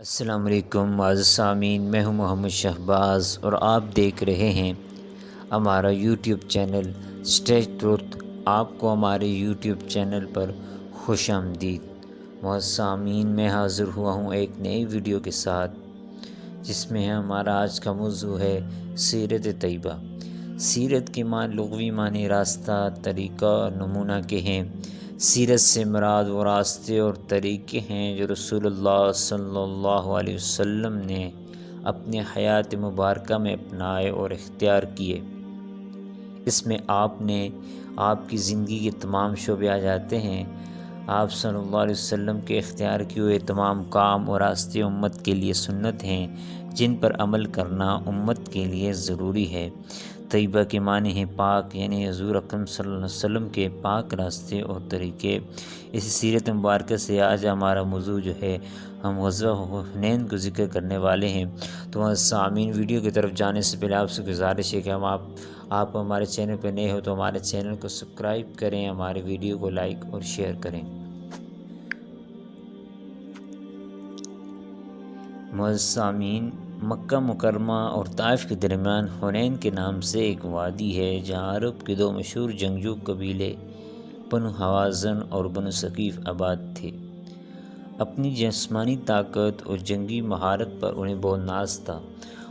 السلام علیکم معزز سامعین، میں ہوں محمد شہباز اور آپ دیکھ رہے ہیں ہمارا یوٹیوب چینل اسٹریٹ ٹروتھ۔ آپ کو ہمارے یوٹیوب چینل پر خوش آمدید۔ معزز سامعین، میں حاضر ہوا ہوں ایک نئی ویڈیو کے ساتھ، جس میں ہمارا آج کا موضوع ہے سیرت طیبہ۔ سیرت کے لغوی معنی راستہ، طریقہ اور نمونہ کے ہیں۔ سیرت سے مراد وہ راستے اور طریقے ہیں جو رسول اللہ صلی اللہ علیہ وسلم نے اپنی حیات مبارکہ میں اپنائے اور اختیار کیے۔ اس میں آپ کی زندگی کے تمام شعبے آ جاتے ہیں۔ آپ صلی اللہ علیہ وسلم کے اختیار کیے ہوئے تمام کام اور راستے امت کے لیے سنت ہیں، جن پر عمل کرنا امت کے لیے ضروری ہے۔ طیبہ کے معنی ہیں پاک، یعنی حضور اکرم صلی اللہ علیہ وسلم کے پاک راستے اور طریقے۔ اسی سیرت مبارکہ سے آج ہمارا موضوع جو ہے، ہم غزوہ حنین کو ذکر کرنے والے ہیں۔ تو سامعین، ویڈیو کی طرف جانے سے پہلے آپ سے گزارش ہے کہ آپ ہمارے چینل پہ نئے ہو تو ہمارے چینل کو سبسکرائب کریں، ہمارے ویڈیو کو لائک اور شیئر کریں۔ معزز سامعین، مکہ مکرمہ اور طائف کے درمیان حنین کے نام سے ایک وادی ہے، جہاں عرب کے دو مشہور جنگجو قبیلے بنو حوازن اور بنو ثقیف آباد تھے۔ اپنی جسمانی طاقت اور جنگی مہارت پر انہیں بہت ناز تھا۔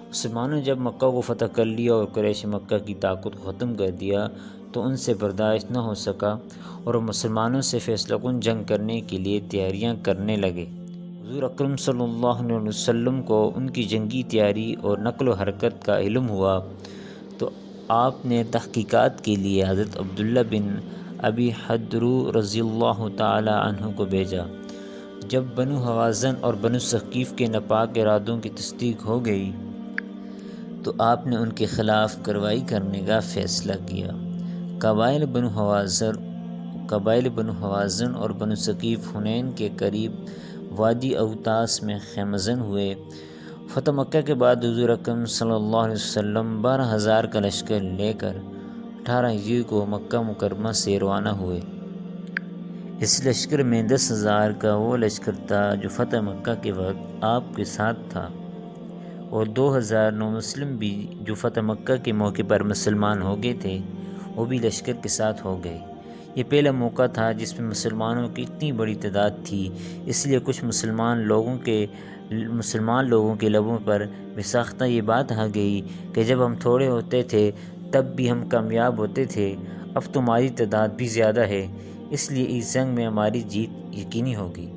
مسلمانوں نے جب مکہ کو فتح کر لیا اور قریش مکہ کی طاقت کو ختم کر دیا تو ان سے برداشت نہ ہو سکا اور وہ مسلمانوں سے فیصلہ کن جنگ کرنے کے لیے تیاریاں کرنے لگے۔ حضور اکرم صلی اللہ علیہ وسلم کو ان کی جنگی تیاری اور نقل و حرکت کا علم ہوا تو آپ نے تحقیقات کے لیے حضرت عبداللہ بن ابی حدرو رضی اللہ تعالی عنہ کو بھیجا۔ جب بنو حوازن اور بنو ثقیف کے ناپاک ارادوں کی تصدیق ہو گئی تو آپ نے ان کے خلاف کارروائی کرنے کا فیصلہ کیا۔ قبائل بنو حوازن اور بنو ثقیف حنین کے قریب وادی اوتاس میں خیمہ ہوئے۔ فتح مکہ کے بعد حضور اکرم صلی اللہ علیہ وسلم 12,000 کا لشکر لے کر 18 ہجری کو مکہ مکرمہ سے روانہ ہوئے۔ اس لشکر میں 10,000 کا وہ لشکر تھا جو فتح مکہ کے وقت آپ کے ساتھ تھا، اور 2,000 نومسلم بھی جو فتح مکہ کے موقع پر مسلمان ہو گئے تھے، وہ بھی لشکر کے ساتھ ہو گئے۔ یہ پہلا موقع تھا جس میں مسلمانوں کی اتنی بڑی تعداد تھی، اس لیے کچھ مسلمان لوگوں کے لبوں پر بساختہ یہ بات آ گئی کہ جب ہم تھوڑے ہوتے تھے تب بھی ہم کامیاب ہوتے تھے، اب تمہاری تعداد بھی زیادہ ہے، اس لیے اس جنگ میں ہماری جیت یقینی ہوگی۔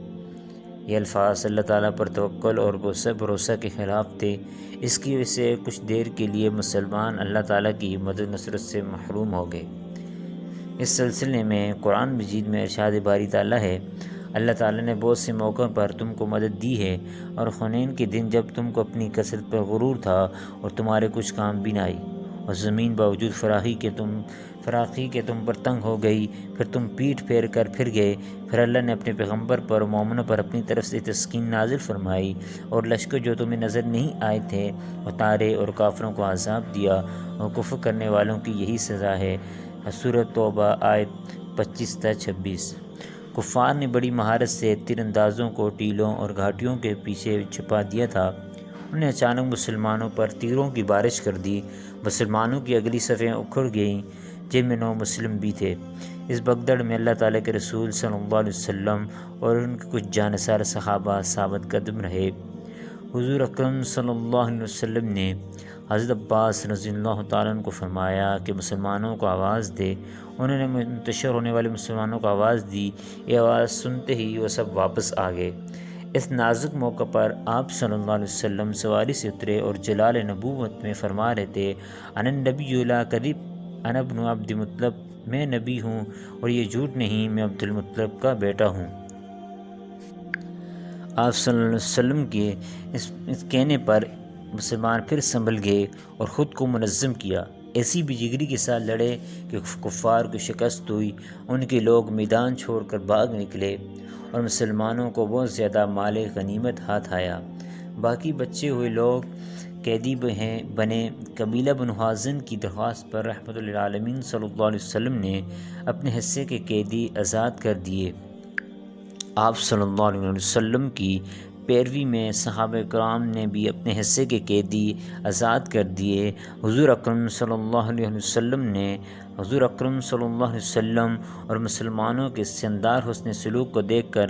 یہ الفاظ اللہ تعالیٰ پر توکل اور بھروسہ کے خلاف تھے۔ اس کی وجہ سے کچھ دیر کے لیے مسلمان اللہ تعالیٰ کی مدد نصرت سے محروم ہو گئے۔ اس سلسلے میں قرآن مجید میں ارشاد باری تعالیٰ ہے، اللہ تعالیٰ نے بہت سے موقعوں پر تم کو مدد دی ہے، اور حنین کے دن جب تم کو اپنی کثرت پر غرور تھا اور تمہارے کچھ کام بھی نہ آئی، اور زمین باوجود فراخی کے تم پر تنگ ہو گئی، پھر تم پیٹھ پھیر کر پھر گئے، پھر اللہ نے اپنے پیغمبر پر مومنوں پر اپنی طرف سے تسکین نازل فرمائی، اور لشکر جو تمہیں نظر نہیں آئے تھے اتارے، اور کافروں کو عذاب دیا، اور کفر کرنے والوں کی یہی سزا ہے۔ سورۃ توبہ آیت 25-26۔ کفار نے بڑی مہارت سے تیر اندازوں کو ٹیلوں اور گھاٹیوں کے پیچھے چھپا دیا تھا۔ انہوں نے اچانک مسلمانوں پر تیروں کی بارش کر دی۔ مسلمانوں کی اگلی صفیں اکھڑ گئیں، جن میں 9 مسلم بھی تھے۔ اس بھگدڑ میں اللہ تعالیٰ کے رسول صلی اللہ علیہ وسلم اور ان کے کچھ جانثار صحابہ ثابت قدم رہے۔ حضور اکرم صلی اللہ علیہ وسلم نے حضرت عباس رضی اللہ تعالیٰ عنہ کو فرمایا کہ مسلمانوں کو آواز دے۔ انہوں نے منتشر ہونے والے مسلمانوں کو آواز دی۔ یہ آواز سنتے ہی وہ سب واپس آ گئے۔ اس نازک موقع پر آپ صلی اللہ علیہ وسلم سواری سے اترے اور جلال نبوت میں فرما رہے تھے، انا النبی لا کذب، انا ابن عبد المطلب، میں نبی ہوں اور یہ جھوٹ نہیں، میں عبد المطلب کا بیٹا ہوں۔ آپ صلی اللہ علیہ وسلم کے اس کہنے پر مسلمان پھر سنبھل گئے اور خود کو منظم کیا، ایسی بے جگری کے ساتھ لڑے کہ کفار کو شکست ہوئی۔ ان کے لوگ میدان چھوڑ کر بھاگ نکلے اور مسلمانوں کو بہت زیادہ مال غنیمت ہاتھ آیا۔ باقی بچے ہوئے لوگ قیدی بنے۔ قبیلہ بنو حوازن کی درخواست پر رحمت للعالمین صلی اللہ علیہ وسلم نے اپنے حصے کے قیدی آزاد کر دیے۔ آپ صلی اللہ علیہ وسلم کی پیروی میں صحابہ کرام نے بھی اپنے حصے کے قیدی آزاد کر دیے۔ حضور اکرم صلی اللہ علیہ وسلم نے اور مسلمانوں کے شاندار حسن سلوک کو دیکھ کر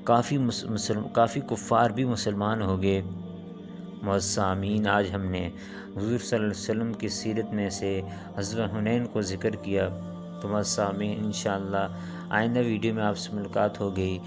کافی کفار بھی مسلمان ہو گئے۔ معززین، آج ہم نے حضور صلی اللہ علیہ وسلم کی سیرت میں سے غزوہ حنین کو ذکر کیا۔ تو معززین، انشاءاللہ آئندہ ویڈیو میں آپ سے ملاقات ہوگی۔